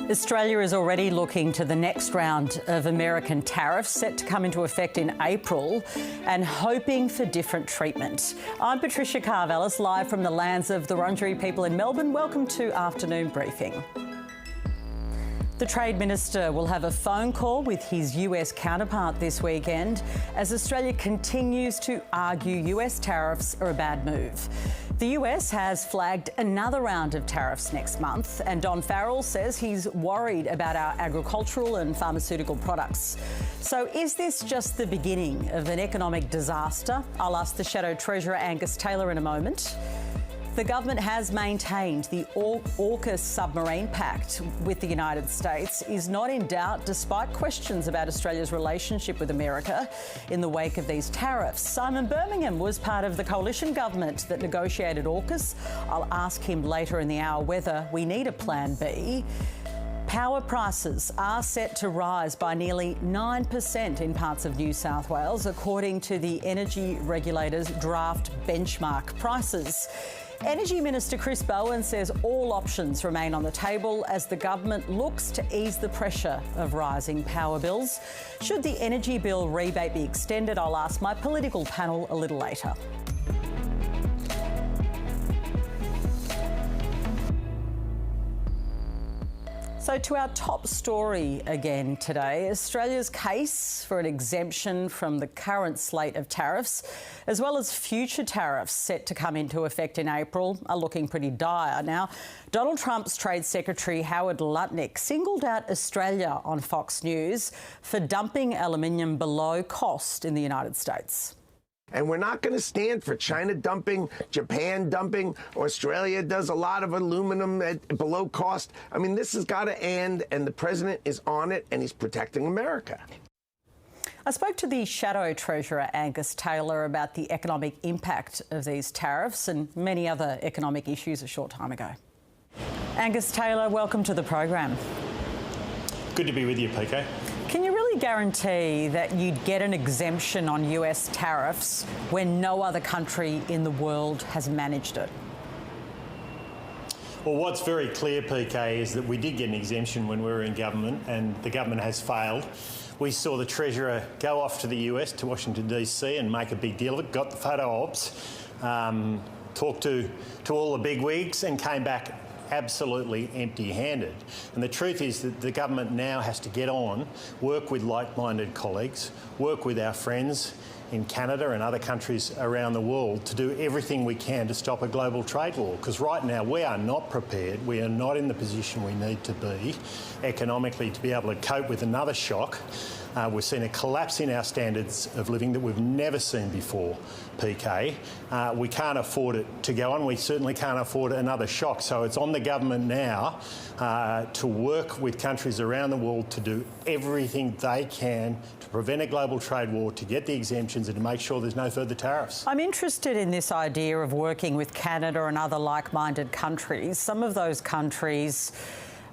Australia is already looking to the next round of American tariffs set to come into effect in April and hoping for different treatment. I'm Patricia Karvelas, live from the lands of the Wurundjeri people in Melbourne. Welcome to Afternoon Briefing. The Trade Minister will have a phone call with his US counterpart this weekend as Australia continues to argue US tariffs are a bad move. The US has flagged another round of tariffs next month, and Don Farrell says he's worried about our agricultural and pharmaceutical products. So is this just the beginning of an economic disaster? I'll ask the Shadow Treasurer Angus Taylor in a moment. The government has maintained the AUKUS submarine pact with the United States is not in doubt despite questions about Australia's relationship with America in the wake of these tariffs. Simon Birmingham was part of the coalition government that negotiated AUKUS. I'll ask him later in the hour whether we need a plan B. Power prices are set to rise by nearly 9% in parts of New South Wales, according to the Energy Regulator's draft benchmark prices. Energy Minister Chris Bowen says all options remain on the table as the government looks to ease the pressure of rising power bills. Should the energy bill rebate be extended? I'll ask my political panel a little later. So to our top story again today, Australia's case for an exemption from the current slate of tariffs, as well as future tariffs set to come into effect in April, are looking pretty dire. Now, Donald Trump's Trade Secretary Howard Lutnick singled out Australia on Fox News for dumping aluminium below cost in the United States. And we're not going to stand for China dumping, Japan dumping. Australia does a lot of aluminum at below cost. I mean, this has got to end, and the president is on it, and he's protecting America. I spoke to the Shadow Treasurer Angus Taylor about the economic impact of these tariffs and many other economic issues a short time ago. Angus Taylor, welcome to the program. Good to be with you, PK. Can you really guarantee that you'd get an exemption on US tariffs when no other country in the world has managed it? Well, what's very clear, PK, is that we did get an exemption when we were in government, and the government has failed. We saw the Treasurer go off to the US, to Washington DC, and make a big deal of it, got the photo ops, talked to all the bigwigs and came back absolutely empty-handed. And the truth is that the government now has to get on, work with like-minded colleagues, work with our friends in Canada and other countries around the world to do everything we can to stop a global trade war. Because right now we are not prepared, we are not in the position we need to be economically to be able to cope with another shock. We've seen a collapse in our standards of living that we've never seen before, PK. We can't afford it to go on. We certainly can't afford another shock. So it's on the government now to work with countries around the world to do everything they can to prevent a global trade war, to get the exemptions and to make sure there's no further tariffs. I'm interested in this idea of working with Canada and other like-minded countries. Some of those countries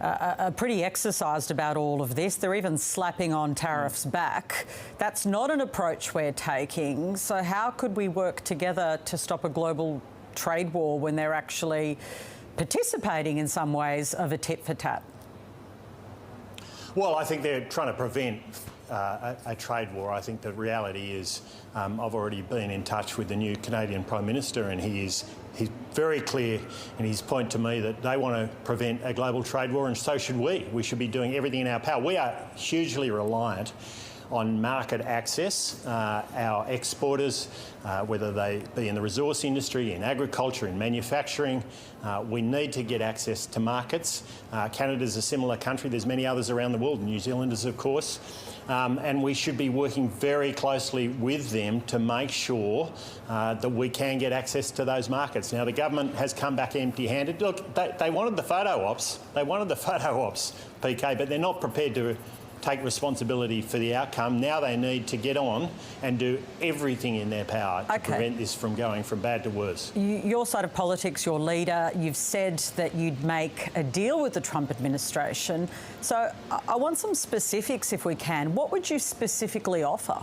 are pretty exercised about all of this. They're even slapping on tariffs back. That's not an approach we're taking. So how could we work together to stop a global trade war when they're actually participating in some ways of a tit-for-tat? Well, I think they're trying to prevent a trade war. I think the reality is I've already been in touch with the new Canadian Prime Minister, and he's very clear in his point to me that they want to prevent a global trade war, and so should we. We should be doing everything in our power. We are hugely reliant on market access. Our exporters, whether they be in the resource industry, in agriculture, in manufacturing, we need to get access to markets. Canada's a similar country. There's many others around the world, New Zealanders, of course. And we should be working very closely with them to make sure that we can get access to those markets. Now, the government has come back empty-handed. Look, they wanted the photo ops. They wanted the photo ops, PK, but they're not prepared to take responsibility for the outcome. Now they need to get on and do everything in their power to prevent this from going from bad to worse. Your side of politics, your leader, you've said that you'd make a deal with the Trump administration. So I want some specifics if we can. What would you specifically offer?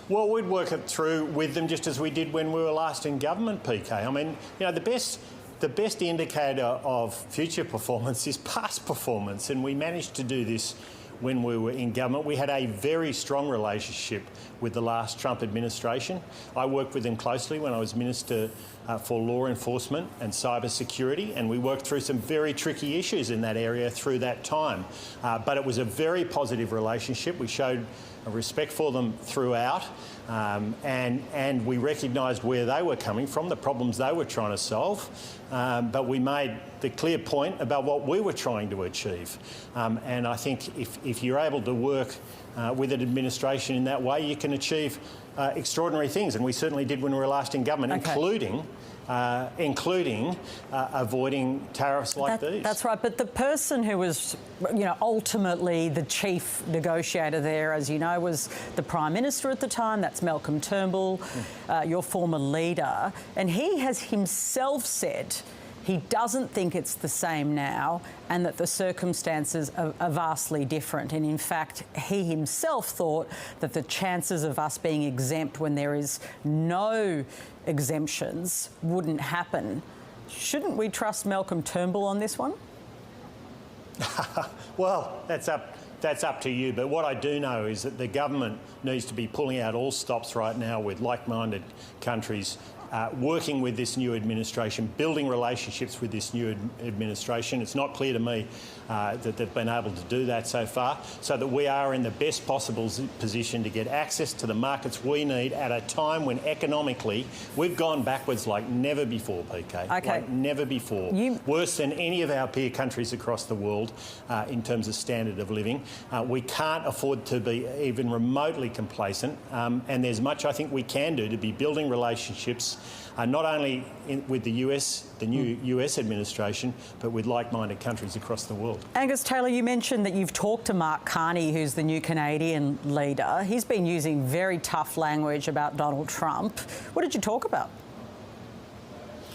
Well, we'd work it through with them just as we did when we were last in government, PK. I mean, you know, the best the best indicator of future performance is past performance, and we managed to do this when we were in government. We had a very strong relationship with the last Trump administration. I worked with them closely when I was Minister for Law Enforcement and Cyber Security, and we worked through some very tricky issues in that area through that time. But it was a very positive relationship. We showed a respect for them throughout, and we recognised where they were coming from, the problems they were trying to solve, but we made the clear point about what we were trying to achieve. And I think if you're able to work with an administration in that way, you can achieve extraordinary things, and we certainly did when we were last in government, including avoiding tariffs like these. That's right, but the person who was, ultimately the chief negotiator there, as you know, was the Prime Minister at the time. That's Malcolm Turnbull, your former leader, and he has himself said he doesn't think it's the same now and that the circumstances are vastly different. And in fact, he himself thought that the chances of us being exempt when there is no exemptions wouldn't happen. Shouldn't we trust Malcolm Turnbull on this one? Well, that's up to you. But what I do know is that the government needs to be pulling out all stops right now with like-minded countries, working with this new administration, building relationships with this new administration. It's not clear to me that they've been able to do that so far, so that we are in the best possible position to get access to the markets we need at a time when economically we've gone backwards like never before, PK. Okay. Like never before. Worse than any of our peer countries across the world in terms of standard of living. We can't afford to be even remotely complacent, and there's much I think we can do to be building relationships not only with the US, the new US administration, but with like-minded countries across the world. Angus Taylor, you mentioned that you've talked to Mark Carney, who's the new Canadian leader. He's been using very tough language about Donald Trump. What did you talk about?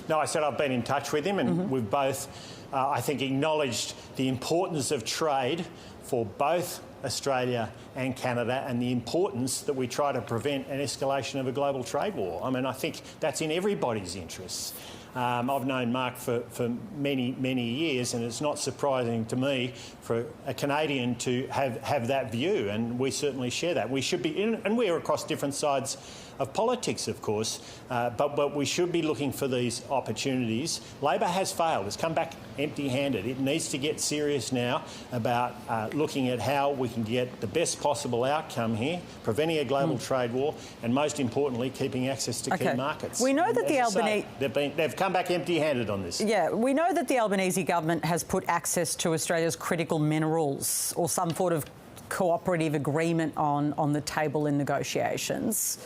No, I said I've been in touch with him, and we've both, I think, acknowledged the importance of trade for both Australia and Canada, and the importance that we try to prevent an escalation of a global trade war. I mean, I think that's in everybody's interests. I've known Mark for many, many years, and it's not surprising to me for a Canadian to have that view, and we certainly share that. We should be, and we're across different sides of politics, of course, but we should be looking for these opportunities. Labor has failed. It's come back empty-handed. It needs to get serious now about looking at how we can get the best possible outcome here, preventing a global trade war, and most importantly, keeping access to key markets. We know that the Albanese... They've come back empty-handed on this. Yeah, we know that the Albanese government has put access to Australia's critical minerals or some sort of cooperative agreement on the table in negotiations.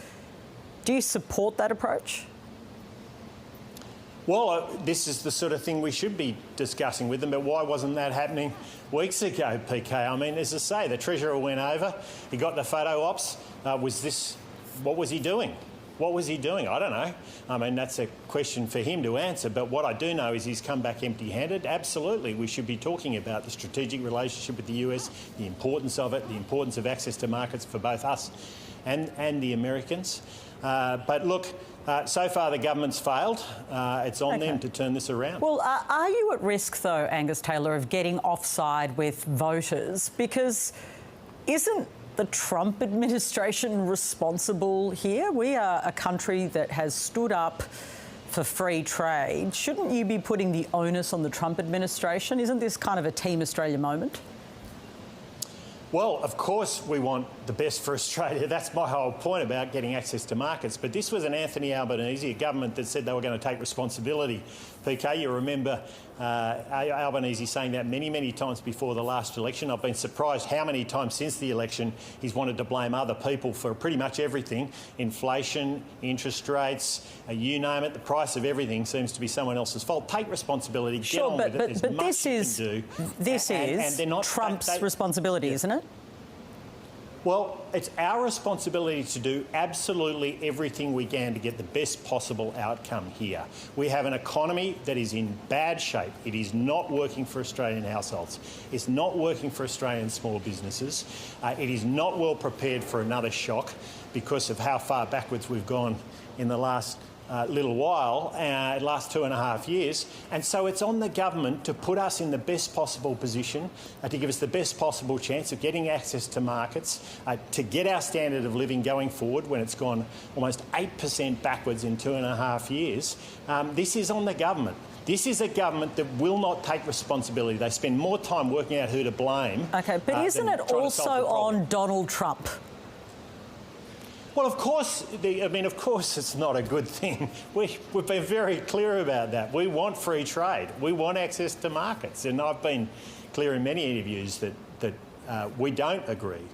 Do you support that approach? Well, this is the sort of thing we should be discussing with them, but why wasn't that happening weeks ago, PK? I mean, as I say, the Treasurer went over, he got the photo ops. What was he doing? What was he doing? I don't know. I mean, that's a question for him to answer, but what I do know is he's come back empty-handed. Absolutely, we should be talking about the strategic relationship with the US, the importance of it, the importance of access to markets for both us and the Americans. But look, so far the government's failed. It's on them to turn this around. Well, are you at risk, though, Angus Taylor, of getting offside with voters? Because isn't the Trump administration responsible here? We are a country that has stood up for free trade. Shouldn't you be putting the onus on the Trump administration? Isn't this kind of a Team Australia moment? Well, of course we want the best for Australia. That's my whole point about getting access to markets. But this was an Anthony Albanese, a government that said they were going to take responsibility. PK, you remember Albanese saying that many, many times before the last election. I've been surprised how many times since the election he's wanted to blame other people for pretty much everything. Inflation, interest rates, you name it, the price of everything seems to be someone else's fault. Take responsibility, get on with it. But this is Trump's responsibility, isn't it? Well, it's our responsibility to do absolutely everything we can to get the best possible outcome here. We have an economy that is in bad shape. It is not working for Australian households. It's not working for Australian small businesses. It is not well prepared for another shock because of how far backwards we've gone in the last little while, last 2.5 years, and so it's on the government to put us in the best possible position, to give us the best possible chance of getting access to markets, to get our standard of living going forward when it's gone almost 8% backwards in 2.5 years. This is on the government. This is a government that will not take responsibility. They spend more time working out who to blame. OK, but isn't it also on Donald Trump? Well, of course, of course it's not a good thing. We've been very clear about that. We want free trade. We want access to markets. And I've been clear in many interviews that we don't agree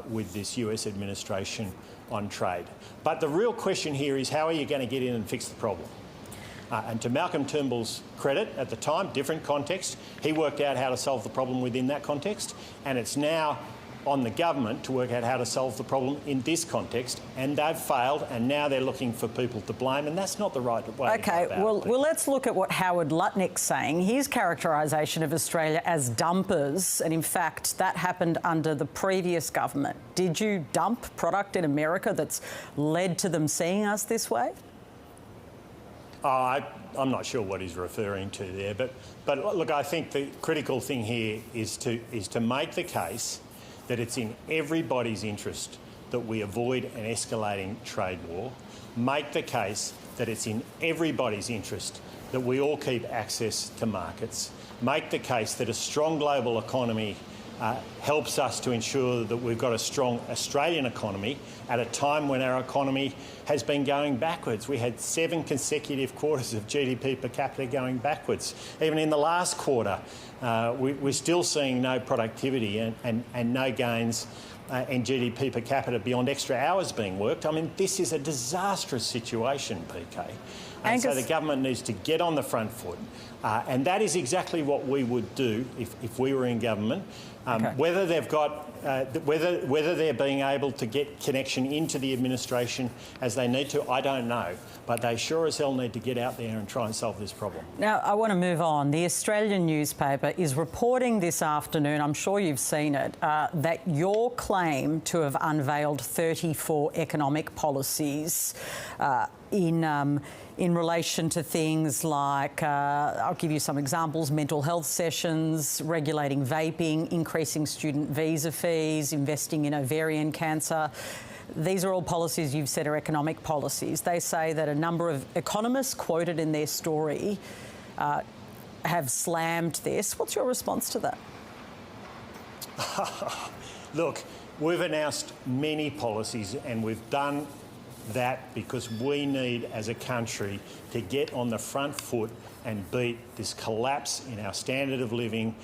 with this US administration on trade. But the real question here is, how are you going to get in and fix the problem? And to Malcolm Turnbull's credit, at the time, different context, he worked out how to solve the problem within that context, and it's now on the government to work out how to solve the problem in this context, and they've failed, and now they're looking for people to blame, and that's not the right way to go about it. Well, let's look at what Howard Lutnick's saying. His characterisation of Australia as dumpers, and in fact that happened under the previous government. Did you dump product in America that's led to them seeing us this way? I'm not sure what he's referring to there, but look, I think the critical thing here is to make the case that it's in everybody's interest that we avoid an escalating trade war, make the case that it's in everybody's interest that we all keep access to markets, make the case that a strong global economy helps us to ensure that we've got a strong Australian economy at a time when our economy has been going backwards. We had 7 consecutive quarters of GDP per capita going backwards. Even in the last quarter, we're still seeing no productivity and no gains in GDP per capita beyond extra hours being worked. I mean, this is a disastrous situation, PK. And so the government needs to get on the front foot. And that is exactly what we would do if we were in government. Whether they've got, whether they're being able to get connection into the administration as they need to, I don't know. But they sure as hell need to get out there and try and solve this problem. Now, I want to move on. The Australian newspaper is reporting this afternoon, I'm sure you've seen it, that your claim to have unveiled 34 economic policies in relation to things like, I'll give you some examples, mental health sessions, regulating vaping, increasing student visa fees, investing in ovarian cancer. These are all policies you've said are economic policies. They say that a number of economists quoted in their story have slammed this. What's your response to that? Look, we've announced many policies, and we've done that because we need, as a country, to get on the front foot and beat this collapse in our standard of living,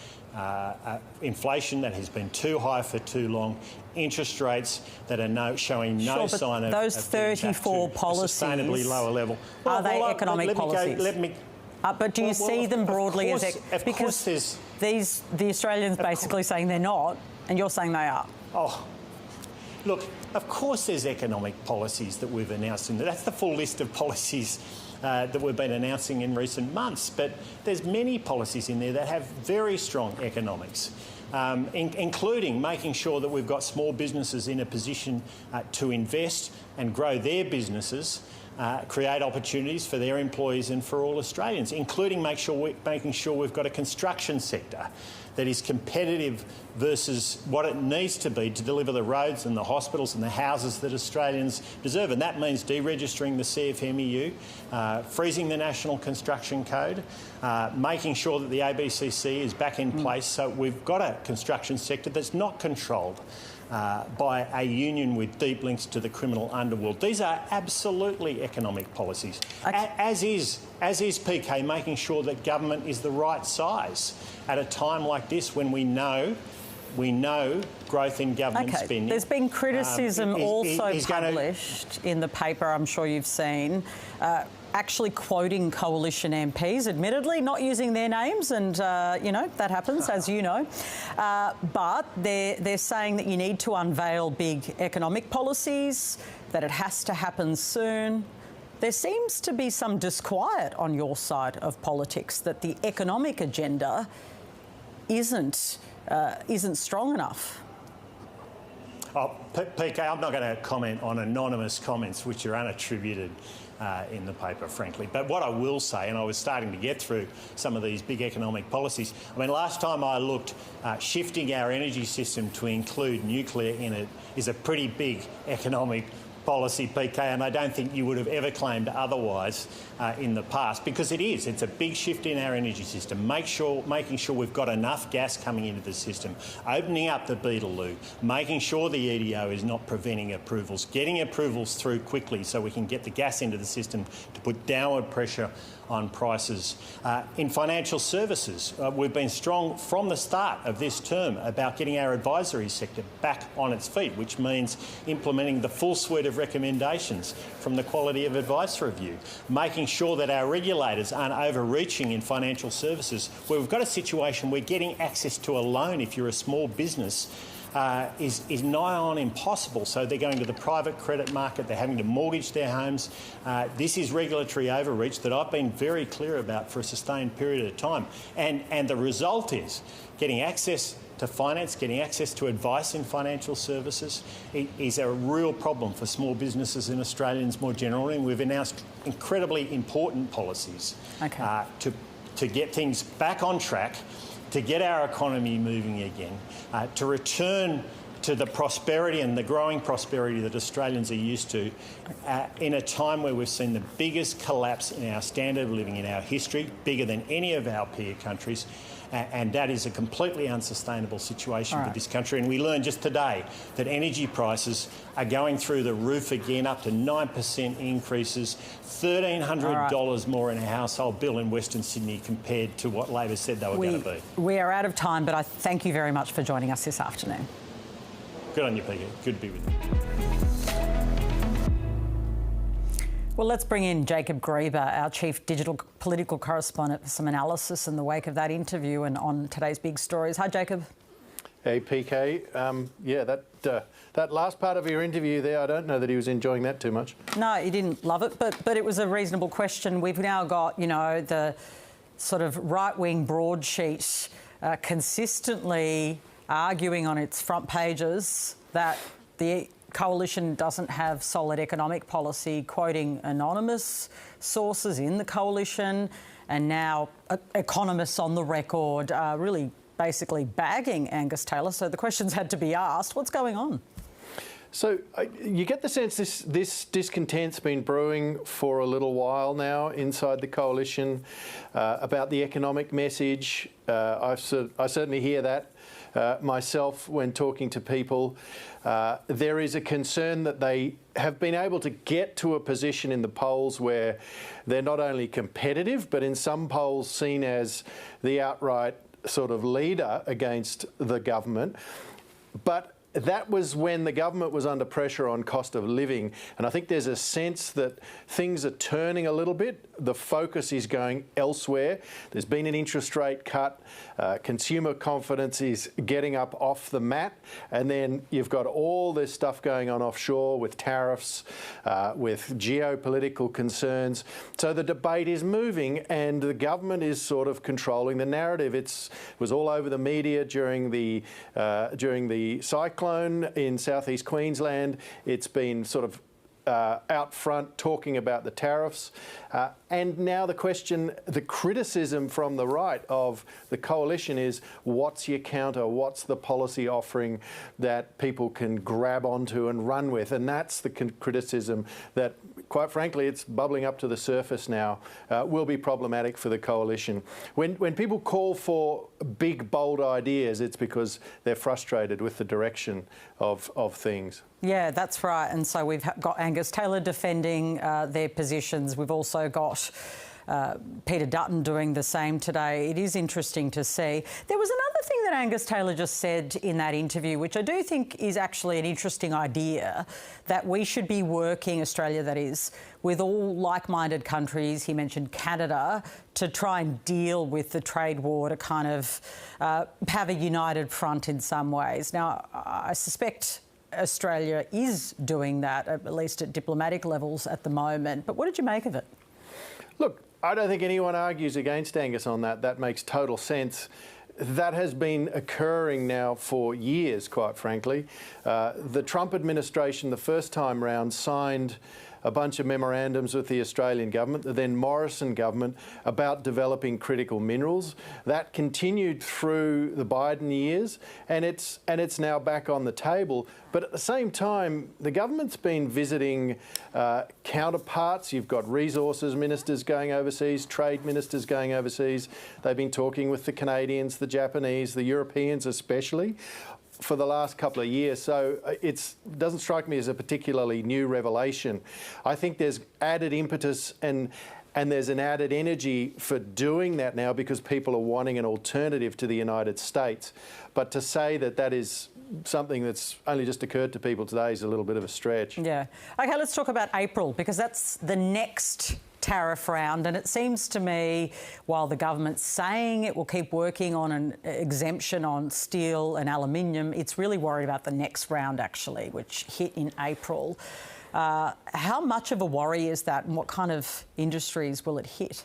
inflation that has been too high for too long, interest rates that are showing no sign of those 34 policies, a sustainably lower level. Are they economic policies? But do you see them broadly as because the Australians basically saying they're not, and you're saying they are? Oh, look, of course there's economic policies that we've announced, and that's the full list of policies that we've been announcing in recent months. But there's many policies in there that have very strong economics, including making sure that we've got small businesses in a position to invest and grow their businesses, create opportunities for their employees and for all Australians, including making sure we've got a construction sector that is competitive versus what it needs to be to deliver the roads and the hospitals and the houses that Australians deserve. And that means deregistering the CFMEU, freezing the National Construction Code, making sure that the ABCC is back in place so we've got a construction sector that's not controlled by a union with deep links to the criminal underworld. These are absolutely economic policies, as is PK, making sure that government is the right size at a time like this when we know growth in government spending. There's been criticism published in the paper, I'm sure you've seen, actually quoting coalition MPs, admittedly not using their names, and that happens, as you know. But they're saying that you need to unveil big economic policies, that it has to happen soon. There seems to be some disquiet on your side of politics that the economic agenda isn't strong enough. PK, I'm not going to comment on anonymous comments which are unattributed in the paper, frankly. But what I will say, and I was starting to get through some of these big economic policies, I mean, last time I looked, shifting our energy system to include nuclear in it is a pretty big economic policy, PK, and I don't think you would have ever claimed otherwise in the past, because it is. It's a big shift in our energy system. Making sure we've got enough gas coming into the system, opening up the Beetaloo, making sure the EDO is not preventing approvals, getting approvals through quickly so we can get the gas into the system to put downward pressure on prices. In financial services, we've been strong from the start of this term about getting our advisory sector back on its feet, which means implementing the full suite of recommendations from the Quality of Advice Review, making sure that our regulators aren't overreaching in financial services, where we've got a situation where getting access to a loan if you're a small business is nigh on impossible. So they're going to the private credit market, they're having to mortgage their homes. This is regulatory overreach that I've been very clear about for a sustained period of time. And the result is getting access to finance, getting access to advice in financial services is a real problem for small businesses and Australians more generally. And we've announced incredibly important policies to get things back on track, to get our economy moving again, to return to the prosperity and the growing prosperity that Australians are used to in a time where we've seen the biggest collapse in our standard of living in our history, bigger than any of our peer countries. And that is a completely unsustainable situation for this country. And we learned just today that energy prices are going through the roof again, up to 9% increases, $1,300 more in a household bill in Western Sydney compared to what Labor said they were going to be. We are out of time, but I thank you very much for joining us this afternoon. Good on you, Peter. Good to be with you. Well, let's bring in Jacob Grieber, our Chief Digital Political Correspondent, for some analysis in the wake of that interview and on today's big stories. Hi, Jacob. Hey, PK. That last part of your interview there, I don't know that he was enjoying that too much. No, he didn't love it, but it was a reasonable question. We've now got, you know, the sort of right-wing broadsheet consistently arguing on its front pages that the coalition doesn't have solid economic policy, quoting anonymous sources in the coalition, and now economists on the record really basically bagging Angus Taylor. So the questions had to be asked. What's going on? So you get the sense this discontent's been brewing for a little while now inside the coalition about the economic message. I certainly hear that myself when talking to people. There is a concern that they have been able to get to a position in the polls where they're not only competitive, but in some polls seen as the outright sort of leader against the government. But that was when the government was under pressure on cost of living. And I think there's a sense that things are turning a little bit. The focus is going elsewhere. There's been an interest rate cut. Consumer confidence is getting up off the mat. And then you've got all this stuff going on offshore with tariffs, with geopolitical concerns. So the debate is moving and the government is sort of controlling the narrative. It was all over the media during the cyclone in southeast Queensland. It's been sort of out front talking about the tariffs. And now the question, the criticism from the right of the coalition is, what's your counter? What's the policy offering that people can grab onto and run with? And that's the criticism that, quite frankly, it's bubbling up to the surface now, will be problematic for the coalition. When people call for big, bold ideas, it's because they're frustrated with the direction of things. Yeah, that's right. And so we've got Angus Taylor defending their positions. We've also got Peter Dutton doing the same today. It is interesting to see. There was another thing that Angus Taylor just said in that interview, which I do think is actually an interesting idea, that we should be working, Australia that is, with all like-minded countries, he mentioned Canada, to try and deal with the trade war, to kind of have a united front in some ways. Now, I suspect Australia is doing that, at least at diplomatic levels at the moment. But what did you make of it? Look, I don't think anyone argues against Angus on that. That makes total sense. that has been occurring now for years, quite frankly. The Trump administration, the first time round, signed a bunch of memorandums with the Australian government, the then Morrison government, about developing critical minerals. That continued through the Biden years, and it's now back on the table. But at the same time, the government's been visiting counterparts. You've got resources ministers going overseas, trade ministers going overseas. They've been talking with the Canadians, the Japanese, the Europeans especially, for the last couple of years, so it doesn't strike me as a particularly new revelation. I think there's added impetus and there's an added energy for doing that now because people are wanting an alternative to the United States. But to say that that is something that's only just occurred to people today is a little bit of a stretch. Yeah. OK, let's talk about April, because that's the next tariff round, and it seems to me, while the government's saying it will keep working on an exemption on steel and aluminium, it's really worried about the next round, actually, which hit in April. How much of a worry is that, and what kind of industries will it hit?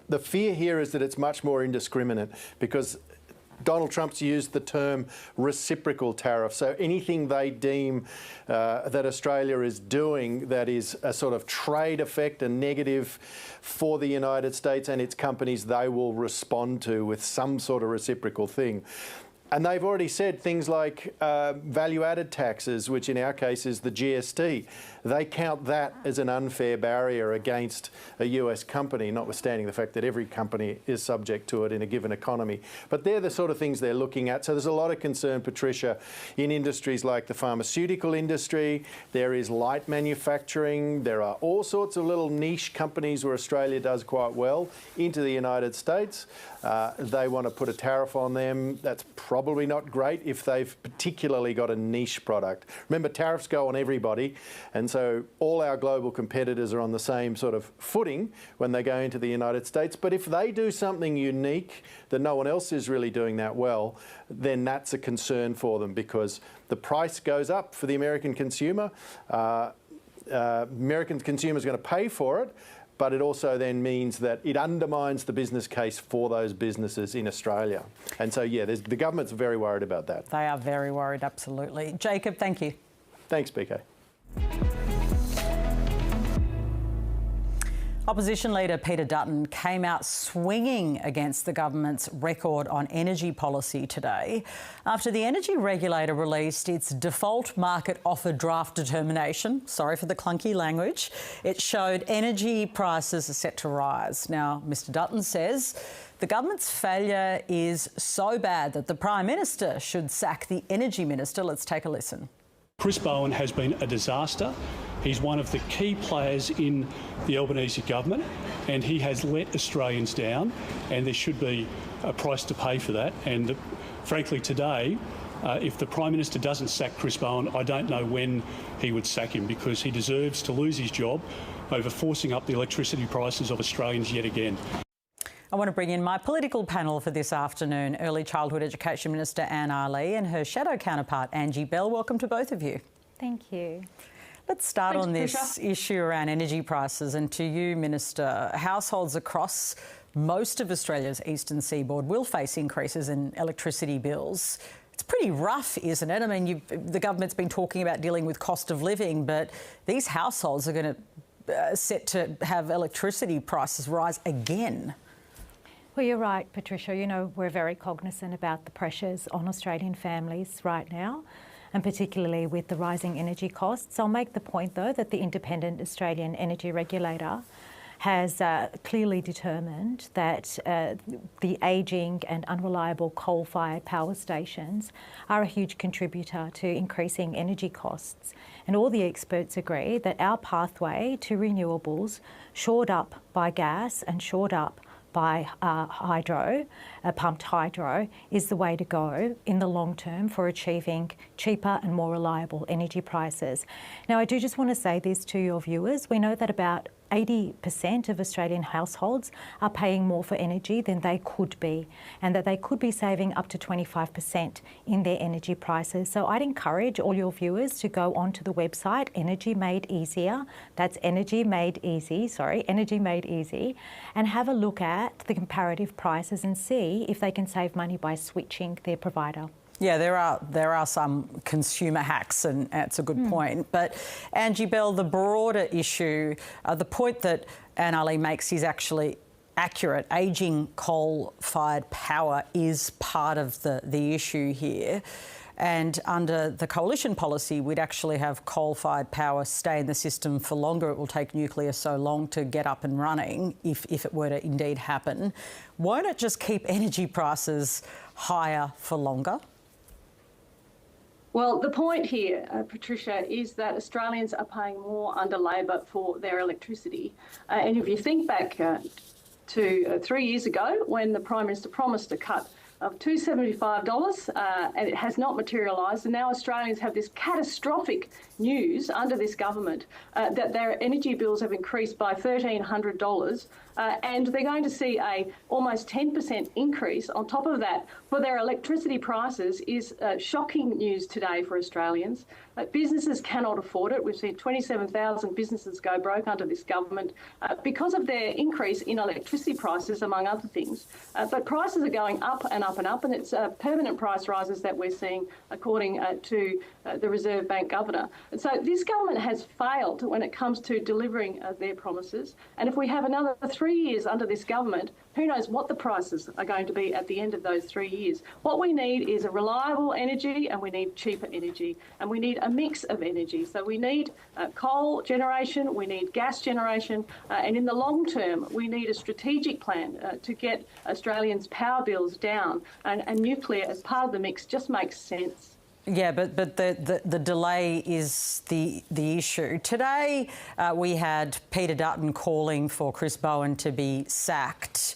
The fear here is that it's much more indiscriminate, because Donald Trump's used the term reciprocal tariff. So anything they deem that Australia is doing that is a sort of trade effect, a negative for the United States and its companies, they will respond to with some sort of reciprocal thing. And they've already said things like value-added taxes, which in our case is the GST. They count that as an unfair barrier against a US company, notwithstanding the fact that every company is subject to it in a given economy. But they're the sort of things they're looking at. So there's a lot of concern, Patricia, in industries like the pharmaceutical industry. There is light manufacturing. There are all sorts of little niche companies where Australia does quite well into the United States. They want to put a tariff on them. That's probably not great if they've particularly got a niche product. Remember, tariffs go on everybody, and so all our global competitors are on the same sort of footing when they go into the United States. But if they do something unique that no one else is really doing that well, then that's a concern for them, because the price goes up for the American consumer. American consumer is going to pay for it, but it also then means that it undermines the business case for those businesses in Australia. And so, yeah, the government's very worried about that. They are very worried, absolutely. Jacob, thank you. Thanks, BK. Opposition leader Peter Dutton came out swinging against the government's record on energy policy today after the Energy Regulator released its default market offer draft determination. Sorry for the clunky language. It showed energy prices are set to rise. Now, Mr Dutton says the government's failure is so bad that the Prime Minister should sack the Energy Minister. Let's take a listen. Chris Bowen has been a disaster. He's one of the key players in the Albanese government, and he has let Australians down, and there should be a price to pay for that. And frankly, today, if the Prime Minister doesn't sack Chris Bowen, I don't know when he would sack him, because he deserves to lose his job over forcing up the electricity prices of Australians yet again. I want to bring in my political panel for this afternoon, Early Childhood Education Minister Aly and her shadow counterpart Angie Bell. Welcome to both of you. Thank you. Let's start on this issue around energy prices, and to you, Minister. Households across most of Australia's eastern seaboard will face increases in electricity bills. It's pretty rough, isn't it? I mean, the government's been talking about dealing with cost of living, but these households are going to set to have electricity prices rise again. Well, you're right, Patricia. You know, we're very cognisant about the pressures on Australian families right now, and particularly with the rising energy costs. I'll make the point, though, that the independent Australian Energy Regulator has clearly determined that the ageing and unreliable coal-fired power stations are a huge contributor to increasing energy costs. And all the experts agree that our pathway to renewables, shored up by gas and shored up by hydro, pumped hydro, is the way to go in the long term for achieving cheaper and more reliable energy prices. Now, I do just want to say this to your viewers. We know that about 80% of Australian households are paying more for energy than they could be, and that they could be saving up to 25% in their energy prices. So I'd encourage all your viewers to go onto the website, Energy Made Easier, that's Energy Made Easy, and have a look at the comparative prices and see if they can save money by switching their provider. Yeah, there are some consumer hacks, and it's a good point. But Angie Bell, the broader issue, the point that Aly makes is actually accurate. Ageing coal-fired power is part of the issue here. And under the coalition policy, we'd actually have coal-fired power stay in the system for longer. It will take nuclear so long to get up and running if it were to indeed happen. Won't it just keep energy prices higher for longer? Well, the point here, Patricia, is that Australians are paying more under Labor for their electricity. And if you think back to 3 years ago, when the Prime Minister promised a cut of $275, and it has not materialised, and now Australians have this catastrophic news under this government that their energy bills have increased by $1,300, and they're going to see a almost 10% increase on top of that for their electricity prices is shocking news today for Australians. Businesses cannot afford it. We've seen 27,000 businesses go broke under this government because of their increase in electricity prices, among other things. But prices are going up and up and up, and it's permanent price rises that we're seeing, according to the Reserve Bank Governor. And so this government has failed when it comes to delivering their promises. And if we have another 3 years under this government, who knows what the prices are going to be at the end of those 3 years. What we need is a reliable energy, and we need cheaper energy, and we need a mix of energy. So we need coal generation, we need gas generation, and in the long term, we need a strategic plan to get Australians' power bills down, and nuclear as part of the mix just makes sense. Yeah, but the delay is the issue. Today we had Peter Dutton calling for Chris Bowen to be sacked.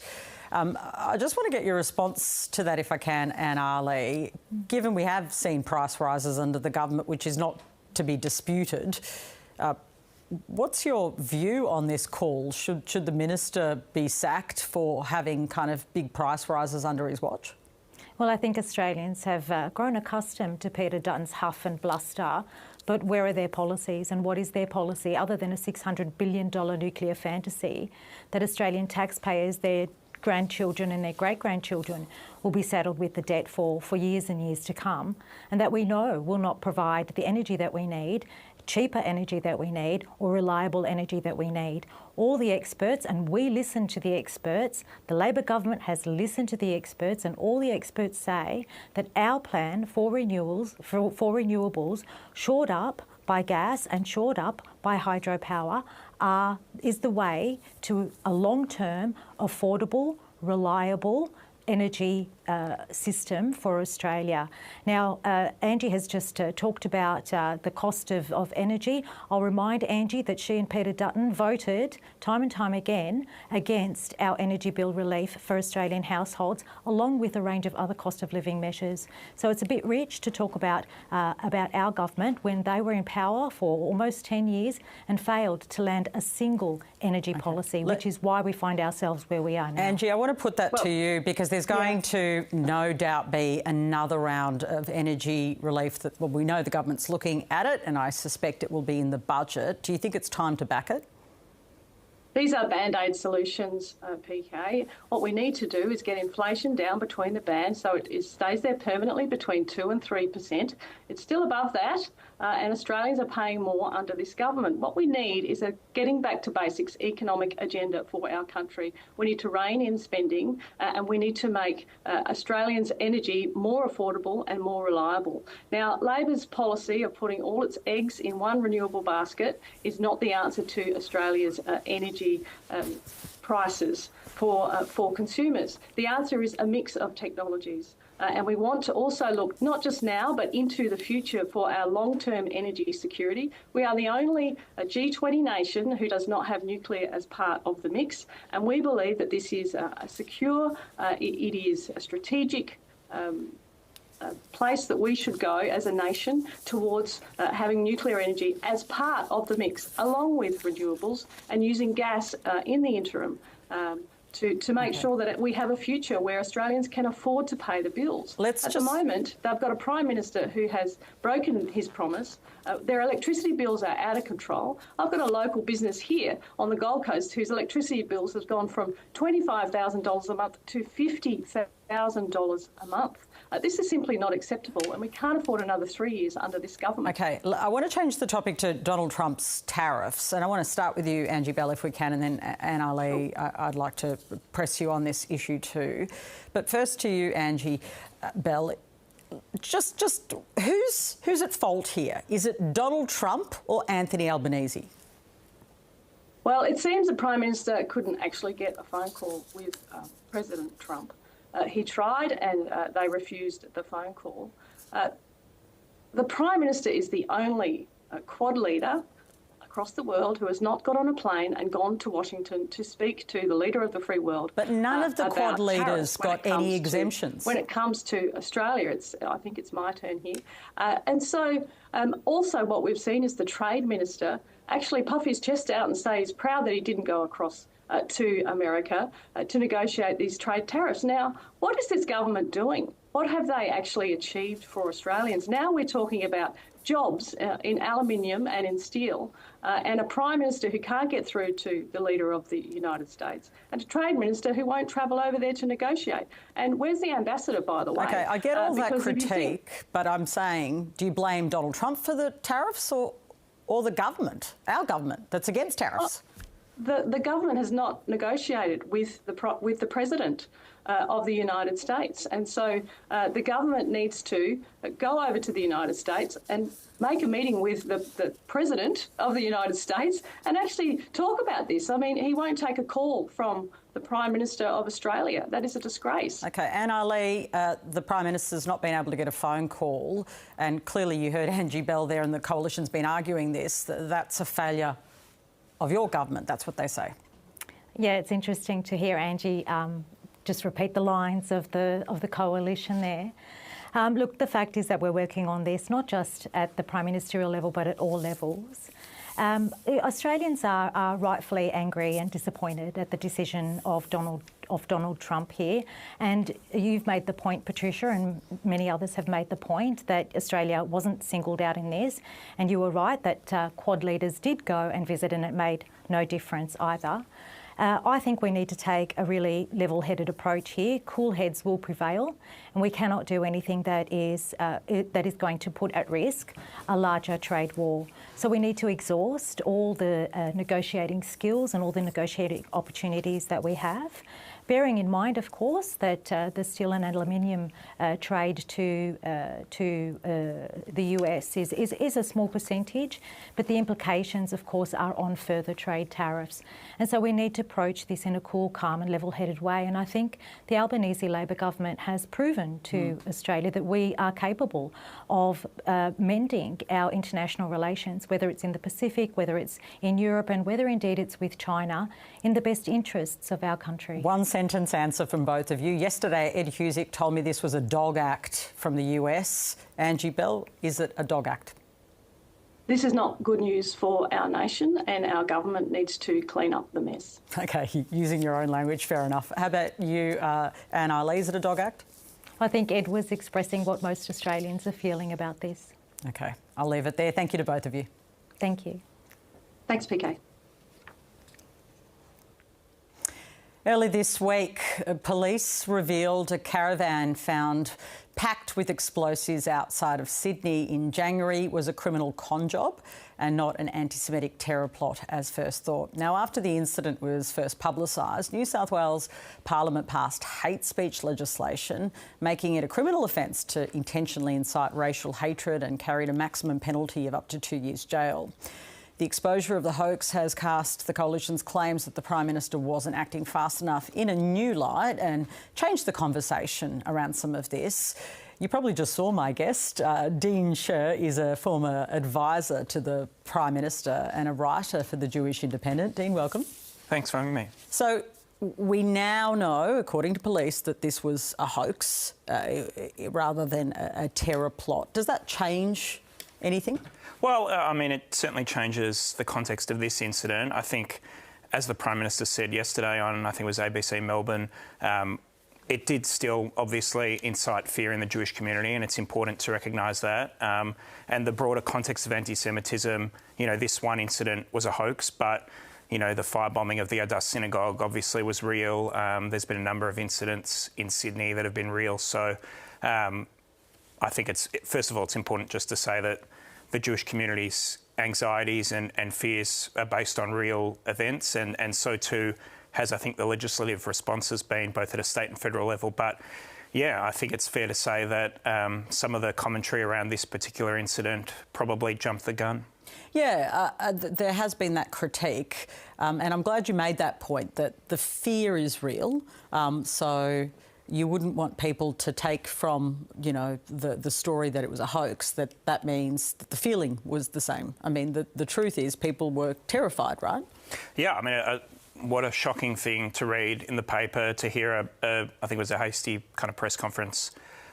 I just want to get your response to that, if I can, Aly. Given we have seen price rises under the government, which is not to be disputed, what's your view on this call? Should the minister be sacked for having kind of big price rises under his watch? Well, I think Australians have grown accustomed to Peter Dutton's huff and bluster, but where are their policies, and what is their policy other than a $600 billion nuclear fantasy that Australian taxpayers, their grandchildren and their great-grandchildren will be saddled with the debt for years and years to come, and that we know will not provide the energy that we need, cheaper energy that we need, or reliable energy that we need. All the experts, and we listen to the experts, the Labor government has listened to the experts, and all the experts say that our plan for renewables, shored up by gas and shored up by hydropower, is the way to a long-term, affordable, reliable energy system for Australia. Now, Angie has just talked about the cost of energy. I'll remind Angie that she and Peter Dutton voted time and time again against our energy bill relief for Australian households, along with a range of other cost of living measures. So it's a bit rich to talk about our government when they were in power for almost 10 years and failed to land a single energy policy, which is why we find ourselves where we are now. Angie, I want to put that to you, because there's going to no doubt be another round of energy relief that, well, we know the government's looking at it, and I suspect it will be in the budget. Do you think it's time to back it? These are band-aid solutions, PK. What we need to do is get inflation down between the bands so it stays there permanently between 2% and 3%. It's still above that, and Australians are paying more under this government. What we need is a getting back to basics economic agenda for our country. We need to rein in spending, and we need to make Australians' energy more affordable and more reliable. Now, Labor's policy of putting all its eggs in one renewable basket is not the answer to Australia's energy prices for consumers. The answer is a mix of technologies. And we want to also look not just now, but into the future for our long-term energy security. We are the only G20 nation who does not have nuclear as part of the mix. And we believe that this is secure, it is a strategic place that we should go as a nation towards having nuclear energy as part of the mix, along with renewables, and using gas in the interim to make sure that we have a future where Australians can afford to pay the bills. At the moment, they've got a Prime Minister who has broken his promise. Their electricity bills are out of control. I've got a local business here on the Gold Coast whose electricity bills have gone from $25,000 a month to $50,000 a month. This is simply not acceptable, and we can't afford another 3 years under this government. OK, I want to change the topic to Donald Trump's tariffs, and I want to start with you, Angie Bell, if we can, and then Aly, I'd like to press you on this issue too. But first to you, Angie Bell, just who's at fault here? Is it Donald Trump or Anthony Albanese? Well, it seems the Prime Minister couldn't actually get a phone call with President Trump. He tried and they refused the phone call. The Prime Minister is the only Quad leader across the world who has not got on a plane and gone to Washington to speak to the leader of the free world. But none of the Quad leaders got any exemptions. When it comes to Australia, I think it's my turn here. And so also what we've seen is the Trade Minister actually puff his chest out and say he's proud that he didn't go across to America to negotiate these trade tariffs. Now, what is this government doing? What have they actually achieved for Australians? Now we're talking about jobs in aluminium and in steel, and a Prime Minister who can't get through to the leader of the United States, and a Trade Minister who won't travel over there to negotiate. And where's the ambassador, by the way? OK, I get all that critique, but I'm saying, do you blame Donald Trump for the tariffs or the government, our government, that's against tariffs? The government has not negotiated with the President of the United States. And so the government needs to go over to the United States and make a meeting with the President of the United States and actually talk about this. I mean, he won't take a call from the Prime Minister of Australia. That is a disgrace. OK, and Aly, the Prime Minister's not been able to get a phone call, and clearly you heard Angie Bell there and the Coalition's been arguing this. That's a failure of your government, that's what they say. Yeah, it's interesting to hear Angie just repeat the lines of the Coalition there. Look, the fact is that we're working on this not just at the Prime Ministerial level but at all levels. Australians are rightfully angry and disappointed at the decision of Donald Trump here, and you've made the point, Patricia, and many others have made the point that Australia wasn't singled out in this, and you were right that Quad leaders did go and visit and it made no difference either. I think we need to take a really level-headed approach here. Cool heads will prevail, and we cannot do anything that is going to put at risk a larger trade war. So we need to exhaust all the negotiating skills and all the negotiating opportunities that we have, bearing in mind, of course, that the steel and aluminium trade to the US is a small percentage, but the implications, of course, are on further trade tariffs. And so we need to approach this in a cool, calm and level-headed way. And I think the Albanese Labor government has proven to Australia that we are capable of mending our international relations, whether it's in the Pacific, whether it's in Europe, and whether indeed it's with China, in the best interests of our country. One sentence answer from both of you. Yesterday, Ed Husick told me this was a dog act from the US. Angie Bell, is it a dog act? This is not good news for our nation, and our government needs to clean up the mess. OK, using your own language, fair enough. How about you, Aly, is it a dog act? I think Ed was expressing what most Australians are feeling about this. OK, I'll leave it there. Thank you to both of you. Thank you. Thanks, PK. Early this week, police revealed a caravan found packed with explosives outside of Sydney in January was a criminal con job and not an anti-Semitic terror plot as first thought. Now, after the incident was first publicised, New South Wales Parliament passed hate speech legislation, making it a criminal offence to intentionally incite racial hatred, and carried a maximum penalty of up to 2 years jail. The exposure of the hoax has cast the Coalition's claims that the Prime Minister wasn't acting fast enough in a new light and changed the conversation around some of this. You probably just saw my guest. Dean Sher is a former advisor to the Prime Minister and a writer for the Jewish Independent. Dean, welcome. Thanks for having me. So we now know, according to police, that this was a hoax rather than a terror plot. Does that change anything? Well, I mean, it certainly changes the context of this incident. I think, as the Prime Minister said yesterday on, I think it was ABC Melbourne, it did still obviously incite fear in the Jewish community, and it's important to recognise that. And the broader context of anti-Semitism, this one incident was a hoax, but the firebombing of the Adass synagogue obviously was real. There's been a number of incidents in Sydney that have been real. So I think first of all, it's important just to say that the Jewish community's anxieties and fears are based on real events, and so too has, I think, the legislative response has been, both at a state and federal level. But yeah, I think it's fair to say that some of the commentary around this particular incident probably jumped the gun. Yeah, there has been that critique, and I'm glad you made that point, that the fear is real. So you wouldn't want people to take from, the story that it was a hoax, that means that the feeling was the same. I mean, the truth is people were terrified, right? Yeah, I mean, what a shocking thing to read in the paper, to hear I think it was a hasty kind of press conference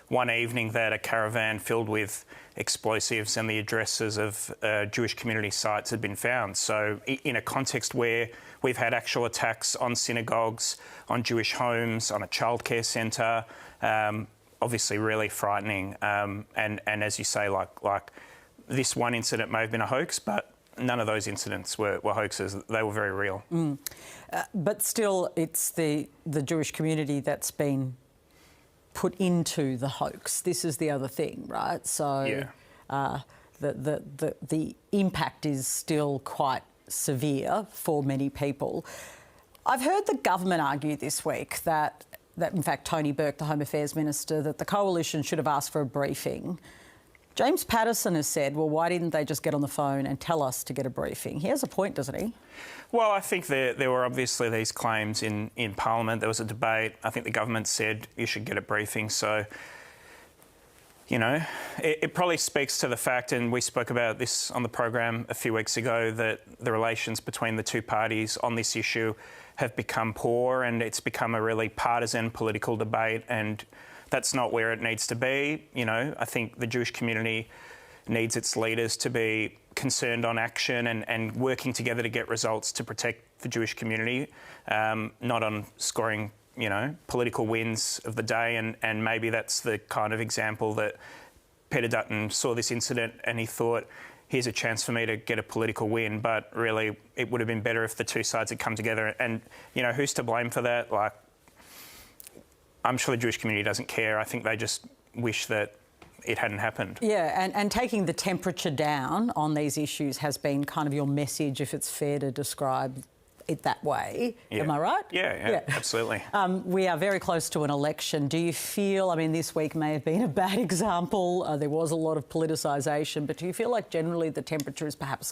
one evening that a caravan filled with explosives and the addresses of Jewish community sites had been found. So in a context where we've had actual attacks on synagogues, on Jewish homes, on a childcare centre, obviously really frightening. And as you say, like this one incident may have been a hoax, but none of those incidents were hoaxes. They were very real. But still, it's the Jewish community that's been put into the hoax. This is the other thing, right? So the impact is still quite severe for many people. I've heard the government argue this week that in fact Tony Burke, the Home Affairs Minister, that the coalition should have asked for a briefing. James Patterson has said, well, why didn't they just get on the phone and tell us to get a briefing? He has a point, doesn't he? Well, I think there were obviously these claims in Parliament. There was a debate. I think the government said you should get a briefing. So, it probably speaks to the fact, and we spoke about this on the program a few weeks ago, that the relations between the two parties on this issue have become poor, and it's become a really partisan political debate, and that's not where it needs to be. I think the Jewish community needs its leaders to be concerned on action and working together to get results to protect the Jewish community, not on scoring, political wins of the day. And maybe that's the kind of example that Peter Dutton saw this incident and he thought, here's a chance for me to get a political win. But really, it would have been better if the two sides had come together. And, who's to blame for that? I'm sure the Jewish community doesn't care. I think they just wish that it hadn't happened. Yeah, and taking the temperature down on these issues has been kind of your message, if it's fair to describe it that way. Yeah. Am I right? Yeah, absolutely. We are very close to an election. Do you feel, this week may have been a bad example. There was a lot of politicisation, but do you feel like generally the temperature is perhaps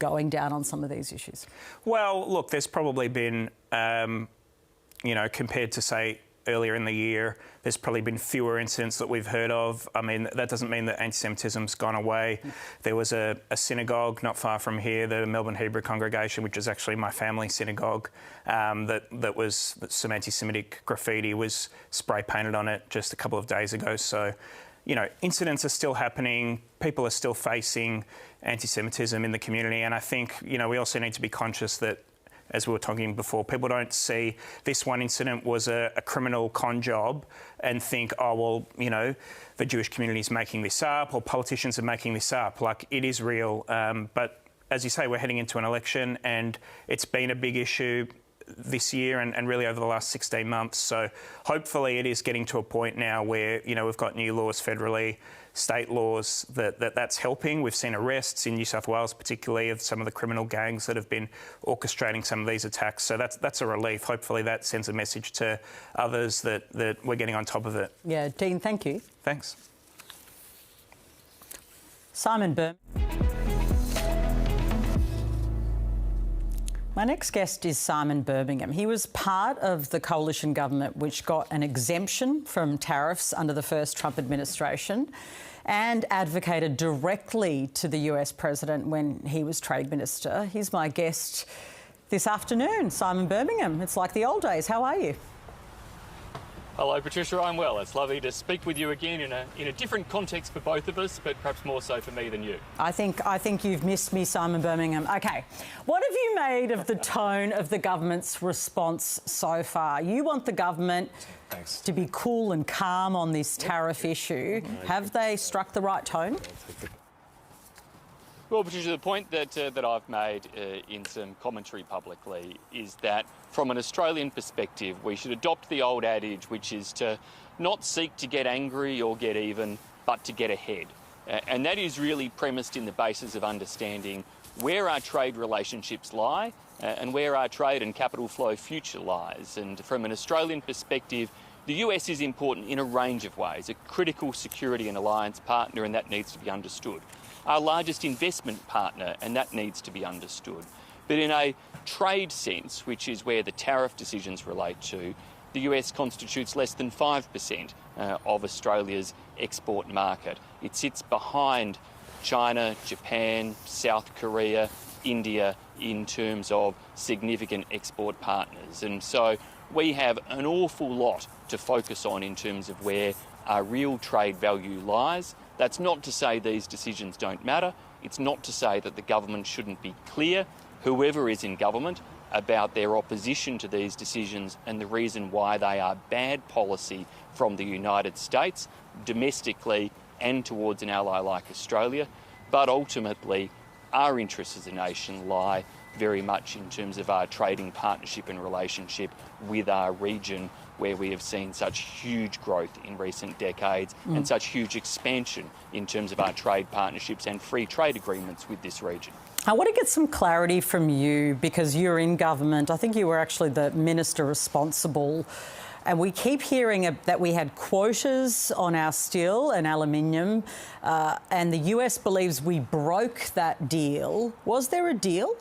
going down on some of these issues? Well, look, there's probably been, compared to, say, earlier in the year, there's probably been fewer incidents that we've heard of. That doesn't mean that anti-Semitism's gone away. There was a synagogue not far from here, the Melbourne Hebrew Congregation, which is actually my family synagogue, that was some anti-Semitic graffiti was spray painted on it just a couple of days ago. So, incidents are still happening. People are still facing anti-Semitism in the community. And I think, we also need to be conscious that, as we were talking before, people don't see this one incident was a criminal con job and think, the Jewish community is making this up or politicians are making this up. It is real. But as you say, we're heading into an election and it's been a big issue this year and really over the last 16 months. So hopefully it is getting to a point now where, we've got new laws federally, state laws that's helping. We've seen arrests in New South Wales, particularly of some of the criminal gangs that have been orchestrating some of these attacks. So that's a relief. Hopefully that sends a message to others that we're getting on top of it. Yeah, Dean, thank you. Thanks. Simon Birmingham. My next guest is Simon Birmingham. He was part of the coalition government which got an exemption from tariffs under the first Trump administration and advocated directly to the US president when he was trade minister. He's my guest this afternoon. Simon Birmingham, it's like the old days. How are you? Hello, Patricia. I'm well. It's lovely to speak with you again in a different context for both of us, but perhaps more so for me than you. I think you've missed me, Simon Birmingham. OK, what have you made of the tone of the government's response so far? You want the government to be cool and calm on this tariff issue. Have they struck the right tone? Well, Patricia, the point that I've made in some commentary publicly is that from an Australian perspective, we should adopt the old adage, which is to not seek to get angry or get even, but to get ahead. And that is really premised in the basis of understanding where our trade relationships lie and where our trade and capital flow future lies. And from an Australian perspective, the US is important in a range of ways, a critical security and alliance partner, and that needs to be understood. Our largest investment partner, and that needs to be understood. But in a trade sense, which is where the tariff decisions relate to, the US constitutes less than 5% of Australia's export market. It sits behind China, Japan, South Korea, India in terms of significant export partners. And so we have an awful lot to focus on in terms of where our real trade value lies. That's not to say these decisions don't matter. It's not to say that the government shouldn't be clear, whoever is in government, about their opposition to these decisions and the reason why they are bad policy from the United States, domestically and towards an ally like Australia. But ultimately, our interests as a nation lie very much in terms of our trading partnership and relationship with our region, where we have seen such huge growth in recent decades and such huge expansion in terms of our trade partnerships and free trade agreements with this region. I want to get some clarity from you because you're in government. I think you were actually the minister responsible. And we keep hearing that we had quotas on our steel and aluminium, and the US believes we broke that deal. Was there a deal?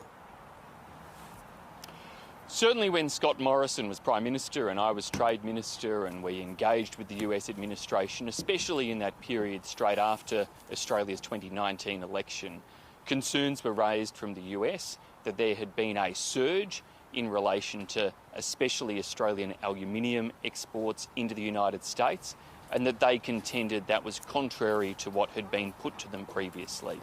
Certainly when Scott Morrison was Prime Minister and I was Trade Minister, and we engaged with the US administration, especially in that period straight after Australia's 2019 election, concerns were raised from the US that there had been a surge in relation to especially Australian aluminium exports into the United States, and that they contended that was contrary to what had been put to them previously.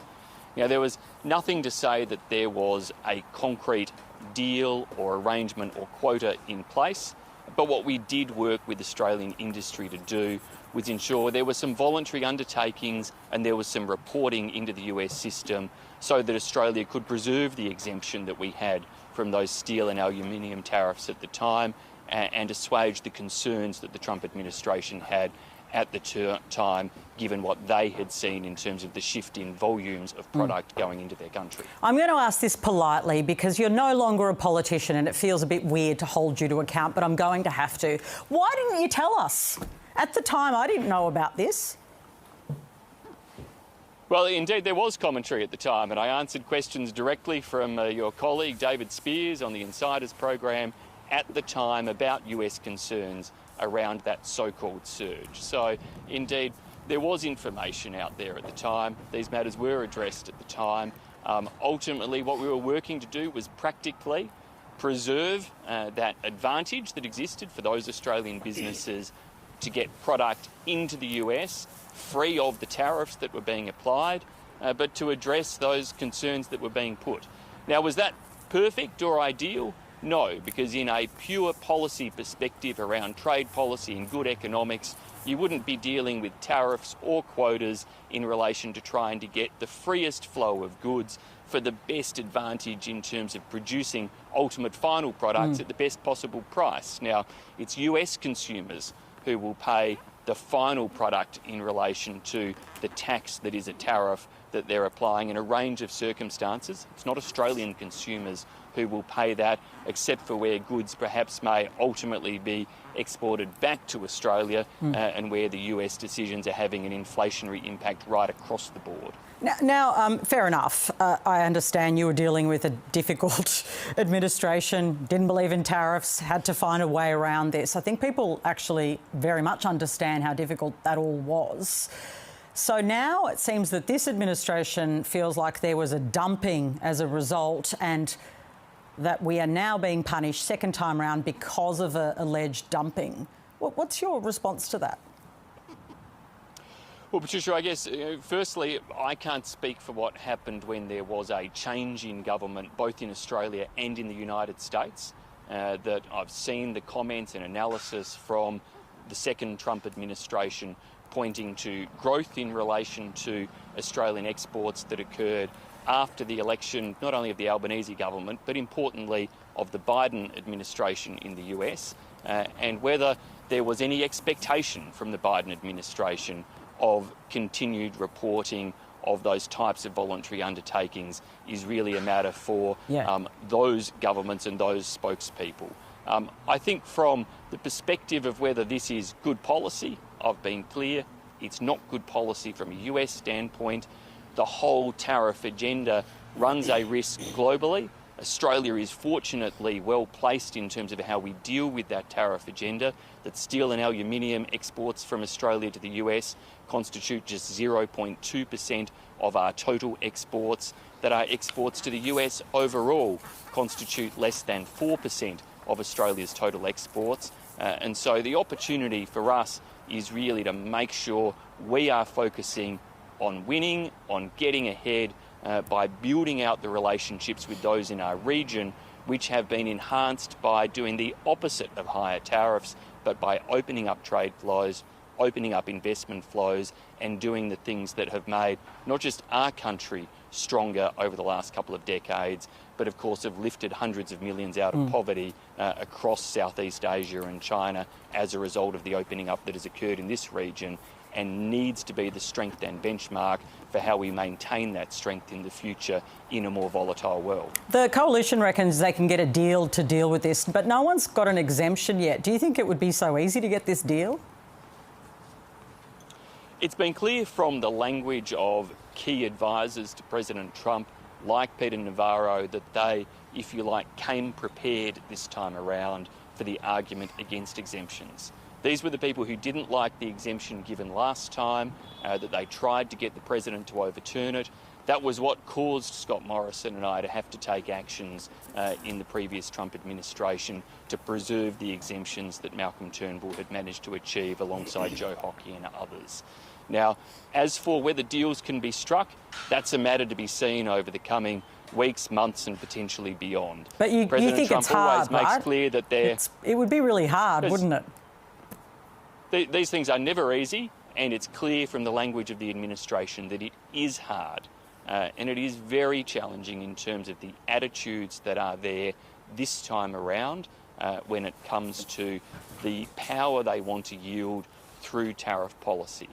Now, there was nothing to say that there was a concrete deal or arrangement or quota in place, but what we did work with Australian industry to do was ensure there were some voluntary undertakings and there was some reporting into the US system so that Australia could preserve the exemption that we had from those steel and aluminium tariffs at the time and assuage the concerns that the Trump administration had at the time, given what they had seen in terms of the shift in volumes of product going into their country. I'm going to ask this politely because you're no longer a politician and it feels a bit weird to hold you to account, but I'm going to have to. Why didn't you tell us? At the time, I didn't know about this. Well, indeed, there was commentary at the time, and I answered questions directly from your colleague, David Spears, on the Insiders program at the time about US concerns around that so-called surge. So, indeed, there was information out there at the time. These matters were addressed at the time. Ultimately, what we were working to do was practically preserve that advantage that existed for those Australian businesses to get product into the US free of the tariffs that were being applied, but to address those concerns that were being put. Now, was that perfect or ideal? No, because in a pure policy perspective around trade policy and good economics, you wouldn't be dealing with tariffs or quotas in relation to trying to get the freest flow of goods for the best advantage in terms of producing ultimate final products at the best possible price. Now, it's US consumers who will pay the final product in relation to the tax that is a tariff that they're applying in a range of circumstances. It's not Australian consumers who will pay that, except for where goods perhaps may ultimately be exported back to Australia and where the US decisions are having an inflationary impact right across the board. Now, fair enough. I understand you were dealing with a difficult administration, didn't believe in tariffs, had to find a way around this. I think people actually very much understand how difficult that all was. So now it seems that this administration feels like there was a dumping as a result, and that we are now being punished second time round because of alleged dumping. What's your response to that? Well, Patricia, I guess, firstly, I can't speak for what happened when there was a change in government, both in Australia and in the United States. That I've seen the comments and analysis from the second Trump administration pointing to growth in relation to Australian exports that occurred after the election, not only of the Albanese government, but importantly of the Biden administration in the US, and whether there was any expectation from the Biden administration of continued reporting of those types of voluntary undertakings is really a matter for those governments and those spokespeople. I think from the perspective of whether this is good policy, I've been clear, it's not good policy from a US standpoint. The whole tariff agenda runs a risk globally. Australia is fortunately well placed in terms of how we deal with that tariff agenda, that steel and aluminium exports from Australia to the US constitute just 0.2% of our total exports, that our exports to the US overall constitute less than 4% of Australia's total exports. And so the opportunity for us is really to make sure we are focusing on winning, on getting ahead, by building out the relationships with those in our region, which have been enhanced by doing the opposite of higher tariffs, but by opening up trade flows, opening up investment flows, and doing the things that have made not just our country stronger over the last couple of decades, but of course have lifted hundreds of millions out of poverty across Southeast Asia and China as a result of the opening up that has occurred in this region, and needs to be the strength and benchmark for how we maintain that strength in the future in a more volatile world. The coalition reckons they can get a deal to deal with this, but no one's got an exemption yet. Do you think it would be so easy to get this deal? It's been clear from the language of key advisors to President Trump, like Peter Navarro, that they, if you like, came prepared this time around for the argument against exemptions. These were the people who didn't like the exemption given last time, that they tried to get the President to overturn it. That was what caused Scott Morrison and I to have to take actions in the previous Trump administration to preserve the exemptions that Malcolm Turnbull had managed to achieve alongside Joe Hockey and others. Now, as for whether deals can be struck, that's a matter to be seen over the coming weeks, months and potentially beyond. But you think Trump it's hard, always makes clear that it would be really hard, wouldn't it? These things are never easy, and it's clear from the language of the administration that it is hard. And it is very challenging in terms of the attitudes that are there this time around when it comes to the power they want to yield through tariff policy.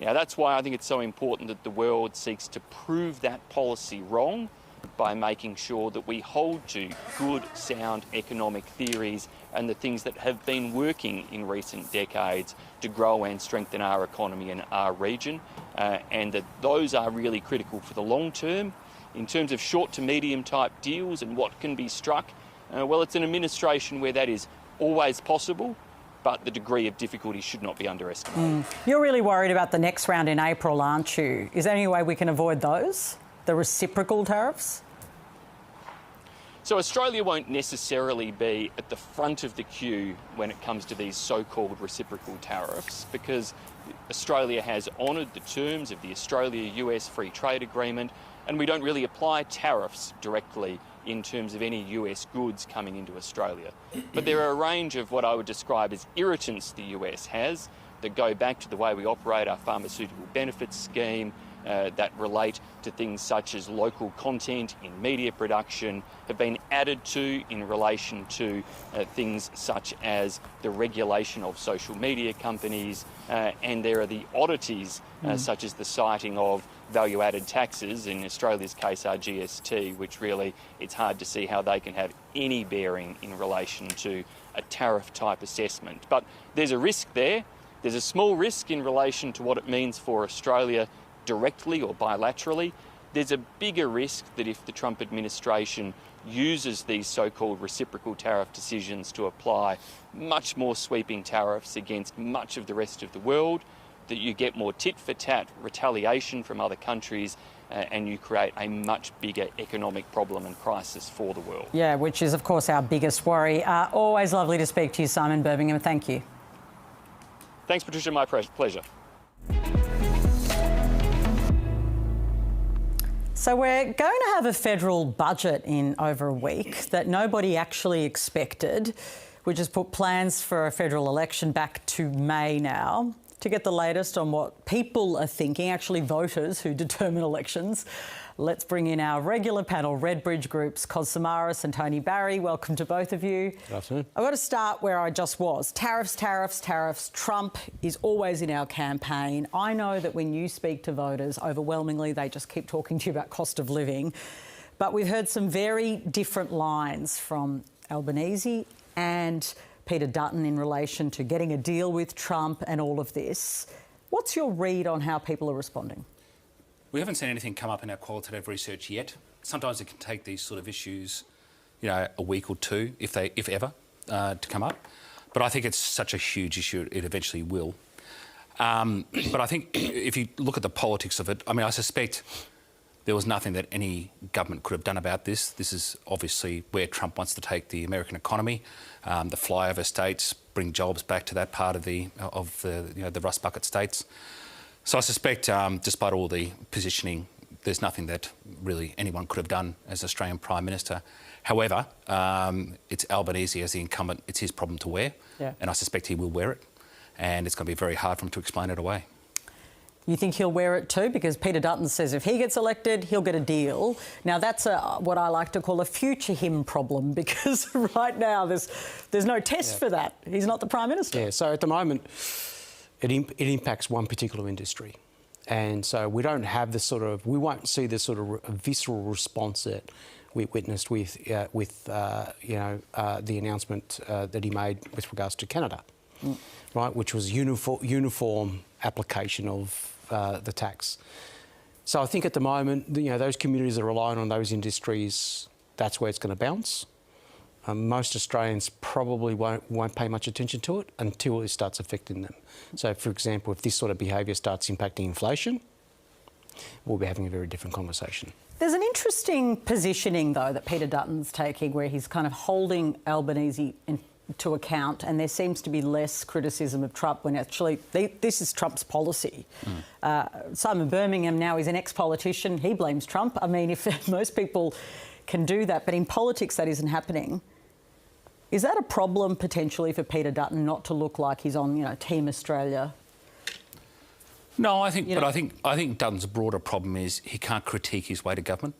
Now, that's why I think it's so important that the world seeks to prove that policy wrong by making sure that we hold to good, sound economic theories and the things that have been working in recent decades to grow and strengthen our economy and our region, and that those are really critical for the long term. In terms of short to medium type deals and what can be struck, well, it's an administration where that is always possible, but the degree of difficulty should not be underestimated. You're really worried about the next round in April, aren't you? Is there any way we can avoid those? The reciprocal tariffs? So Australia won't necessarily be at the front of the queue when it comes to these so-called reciprocal tariffs, because Australia has honoured the terms of the Australia-US Free Trade Agreement, and we don't really apply tariffs directly in terms of any US goods coming into Australia. But there are a range of what I would describe as irritants the US has that go back to the way we operate our pharmaceutical benefits scheme, that relate to things such as local content in media production, have been added to in relation to things such as the regulation of social media companies, and there are the oddities such as the citing of value-added taxes, in Australia's case our GST, which really it's hard to see how they can have any bearing in relation to a tariff-type assessment. But there's a risk there. There's a small risk in relation to what it means for Australia directly or bilaterally. There's a bigger risk that if the Trump administration uses these so-called reciprocal tariff decisions to apply much more sweeping tariffs against much of the rest of the world, that you get more tit-for-tat retaliation from other countries, and you create a much bigger economic problem and crisis for the world. Yeah, which is, of course, our biggest worry. Always lovely to speak to you, Simon Birmingham. Thank you. Thanks, Patricia. My pleasure. So we're going to have a federal budget in over a week that nobody actually expected, which has put plans for a federal election back to May now. To get the latest on what people are thinking, actually voters who determine elections, let's bring in our regular panel, Redbridge Group's Cos Samaras and Tony Barry. Welcome to both of you. Good afternoon. I've got to start where I just was. Tariffs, tariffs, tariffs. Trump is always in our campaign. I know that when you speak to voters, overwhelmingly they just keep talking to you about cost of living. But we've heard some very different lines from Albanese and Peter Dutton in relation to getting a deal with Trump and all of this. What's your read on how people are responding? We haven't seen anything come up in our qualitative research yet. Sometimes it can take these sort of issues, a week or two, if ever, to come up. But I think it's such a huge issue, it eventually will. But I think if you look at the politics of it, I suspect there was nothing that any government could have done about this. This is obviously where Trump wants to take the American economy, the flyover states, bring jobs back to that part of the rust bucket states. So I suspect, despite all the positioning, there's nothing that really anyone could have done as Australian Prime Minister. However, it's Albanese as the incumbent, it's his problem to wear, and I suspect he will wear it, and it's going to be very hard for him to explain it away. You think he'll wear it too? Because Peter Dutton says if he gets elected, he'll get a deal. Now, that's what I like to call a future him problem, because right now there's no test for that. He's not the Prime Minister. Yeah, so at the moment, it impacts one particular industry. And so we don't have we won't see the sort of visceral response that we witnessed with the announcement that he made with regards to Canada, right, which was uniform application of the tax. So I think at the moment, those communities are relying on those industries. That's where it's going to bounce. Most Australians probably won't pay much attention to it until it starts affecting them. So, for example, if this sort of behaviour starts impacting inflation, we'll be having a very different conversation. There's an interesting positioning, though, that Peter Dutton's taking, where he's kind of holding Albanese to account, and there seems to be less criticism of Trump when actually this is Trump's policy. Simon Birmingham now is an ex-politician. He blames Trump. If most people can do that, but in politics that isn't happening. Is that a problem potentially for Peter Dutton not to look like he's on, Team Australia? No, I think Dutton's broader problem is he can't critique his way to government.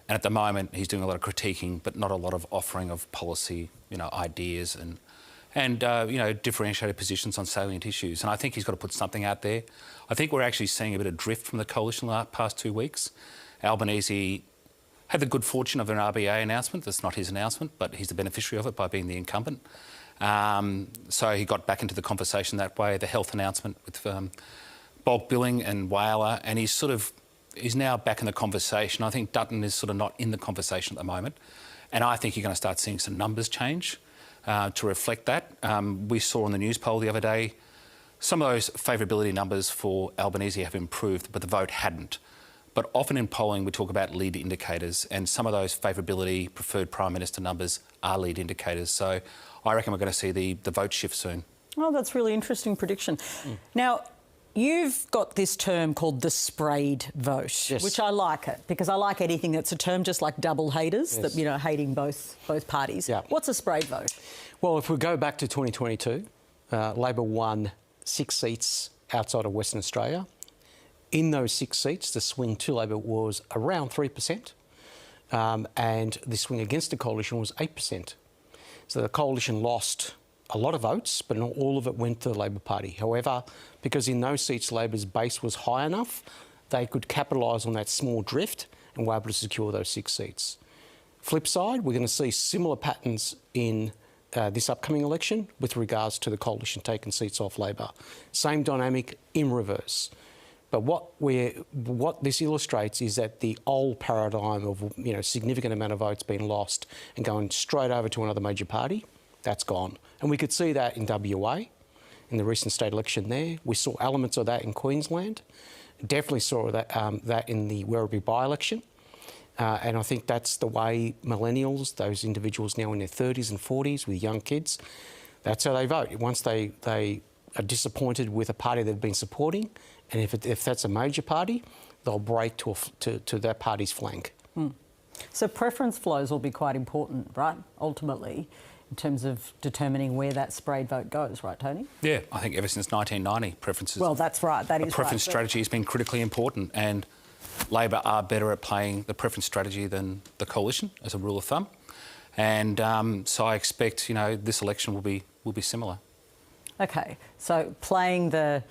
And at the moment, he's doing a lot of critiquing, but not a lot of offering of policy, ideas and differentiated positions on salient issues. And I think he's got to put something out there. I think we're actually seeing a bit of drift from the coalition the past 2 weeks. Albanese had the good fortune of an RBA announcement. That's not his announcement, but he's the beneficiary of it by being the incumbent. So he got back into the conversation that way. The health announcement with bulk billing and Whaler, and he's now back in the conversation. I think Dutton is sort of not in the conversation at the moment, and I think you're going to start seeing some numbers change to reflect that. We saw on the news poll the other day some of those favourability numbers for Albanese have improved, but the vote hadn't. But often in polling, we talk about lead indicators, and some of those favourability preferred Prime Minister numbers are lead indicators. So I reckon we're going to see the vote shift soon. Oh, that's really interesting prediction. Now, you've got this term called the sprayed vote, which I like it, because I like anything that's a term just like double haters, that, hating both parties. Yeah. What's a sprayed vote? Well, if we go back to 2022, Labor won 6 seats outside of Western Australia. In those 6 seats, the swing to Labor was around 3%, and the swing against the coalition was 8%. So the coalition lost a lot of votes, but not all of it went to the Labor Party. However, because in those seats Labor's base was high enough, they could capitalise on that small drift and were able to secure those 6 seats. Flip side, we're going to see similar patterns in this upcoming election with regards to the coalition taking seats off Labor. Same dynamic in reverse. But what this illustrates is that the old paradigm of significant amount of votes being lost and going straight over to another major party, that's gone. And we could see that in WA, in the recent state election there. We saw elements of that in Queensland. Definitely saw that in the Werribee by-election. And I think that's the way millennials, those individuals now in their 30s and 40s with young kids, that's how they vote. Once they are disappointed with a party they've been supporting, and if that's a major party, they'll break to that party's flank. So preference flows will be quite important, right, ultimately, in terms of determining where that sprayed vote goes, right, Tony? Yeah, I think ever since 1990, preferences... Well, that's right, that is right. Preference strategy has been critically important, and Labor are better at playing the preference strategy than the coalition, as a rule of thumb. And so I expect, this election will be similar. OK, so playing the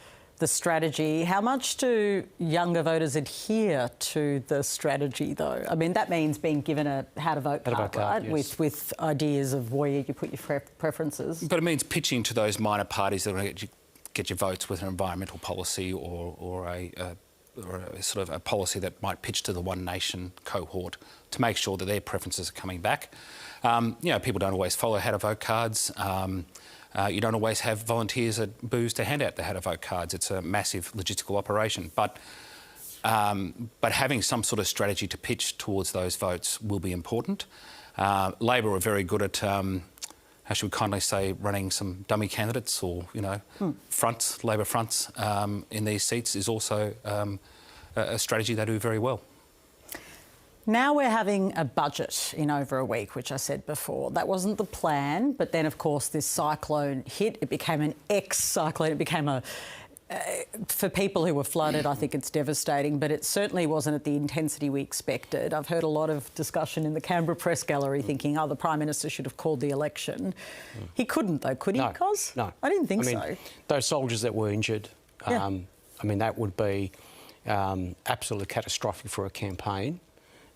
strategy, how much do younger voters adhere to the strategy, though? I mean, that means being given a how-to-vote card, right? Yes. With ideas of where you put your preferences. But it means pitching to those minor parties that are going to get your votes with an environmental policy or a sort of a policy that might pitch to the One Nation cohort to make sure that their preferences are coming back. People don't always follow how-to-vote cards. You don't always have volunteers at booths to hand out the how-to-vote cards. It's a massive logistical operation. But having some sort of strategy to pitch towards those votes will be important. Labor are very good at, how should we kindly say, running some dummy candidates or, fronts, Labor fronts in these seats is also a strategy they do very well. Now we're having a budget in over a week, which I said before. That wasn't the plan, but then, of course, this cyclone hit. It became an ex-cyclone. It became for people who were flooded, I think it's devastating, but it certainly wasn't at the intensity we expected. I've heard a lot of discussion in the Canberra Press Gallery thinking, the Prime Minister should have called the election. He couldn't, though, could he, Cos? No. I didn't think so. Those soldiers that were injured, that would be absolutely catastrophic for a campaign.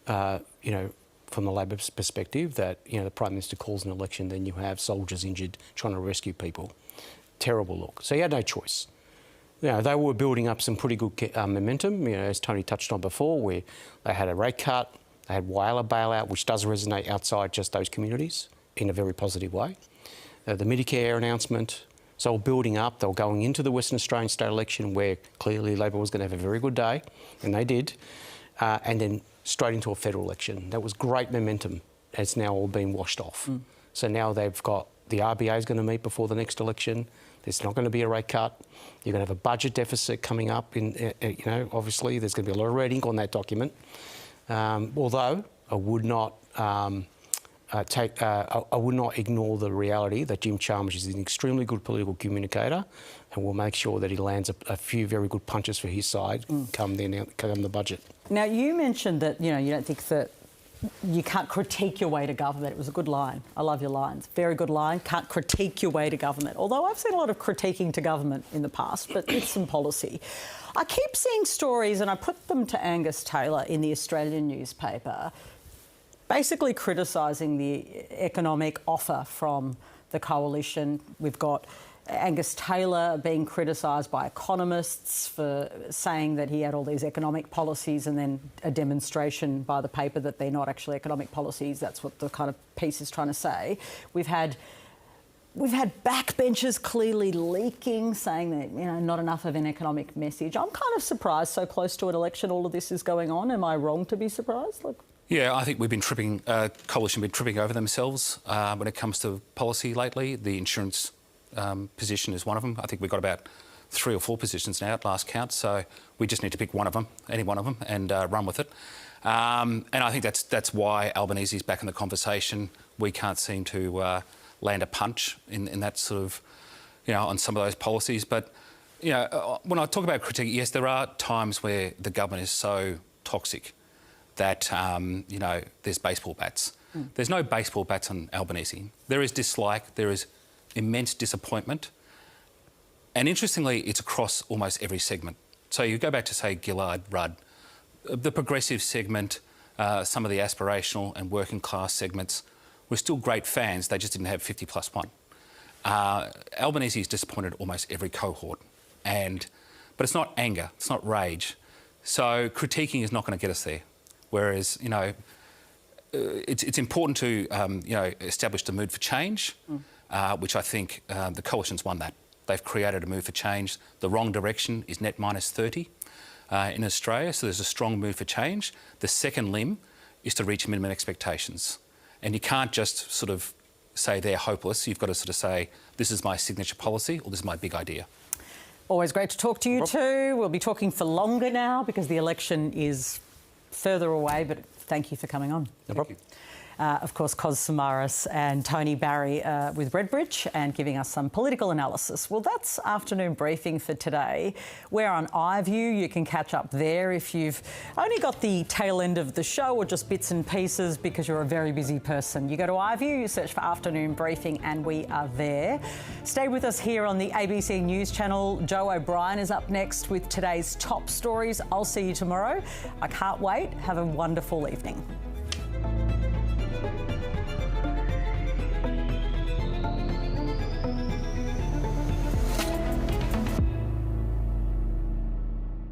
From the Labor perspective, that, the Prime Minister calls an election, then you have soldiers injured trying to rescue people. Terrible look. So he had no choice. They were building up some pretty good momentum, as Tony touched on before, where they had a rate cut, they had Whyalla bailout, which does resonate outside just those communities in a very positive way. The Medicare announcement. So they were building up. They were going into the Western Australian state election where clearly Labor was going to have a very good day, and they did. And then straight into a federal election. That was great momentum. It's now all been washed off. So now they've got the RBA is going to meet before the next election. There's not going to be a rate cut. You're going to have a budget deficit coming up. Obviously there's going to be a lot of red ink on that document. Although I would not I would not ignore the reality that Jim Chalmers is an extremely good political communicator, and will make sure that he lands a few very good punches for his side come the budget. Now, you mentioned that you don't think that you can't critique your way to government. It was a good line. I love your lines. Very good line. Can't critique your way to government. Although I've seen a lot of critiquing to government in the past, but with some policy. I keep seeing stories, and I put them to Angus Taylor in the Australian newspaper, basically criticising the economic offer from the coalition. We've got Angus Taylor being criticised by economists for saying that he had all these economic policies, and then a demonstration by the paper that they're not actually economic policies. That's what the kind of piece is trying to say. We've had backbenchers clearly leaking, saying that, not enough of an economic message. I'm kind of surprised so close to an election all of this is going on. Am I wrong to be surprised? Yeah, I think we've been coalition been tripping over themselves when it comes to policy lately. The insurance position is one of them. I think we've got about 3 or 4 positions now at last count, so we just need to pick one of them, any one of them, and run with it. And I think that's why Albanese's back in the conversation. We can't seem to land a punch in that sort of, on some of those policies. But, when I talk about critique, yes, there are times where the government is so toxic that, there's baseball bats. There's no baseball bats on Albanese. There is dislike, there is immense disappointment. And interestingly, it's across almost every segment. So you go back to, say, Gillard, Rudd, the progressive segment, some of the aspirational and working class segments were still great fans, they just didn't have 50+1. Albanese is disappointed almost every cohort. But it's not anger, it's not rage. So critiquing is not going to get us there. Whereas, it's important to, establish the mood for change, which I think the coalition's won that. They've created a move for change. The wrong direction is net -30. in Australia, so there's a strong move for change. The second limb is to reach minimum expectations. And you can't just sort of say they're hopeless. You've got to sort of say, this is my signature policy or this is my big idea. Always great to talk to you too. We'll be talking for longer now because the election is further away, but thank you for coming on. No problem. Of course, Cos Samaras and Tony Barry with Redbridge and giving us some political analysis. Well, that's afternoon briefing for today. We're on iView. You can catch up there if you've only got the tail end of the show or just bits and pieces because you're a very busy person. You go to iView, you search for afternoon briefing, and we are there. Stay with us here on the ABC News channel. Joe O'Brien is up next with today's top stories. I'll see you tomorrow. I can't wait. Have a wonderful evening.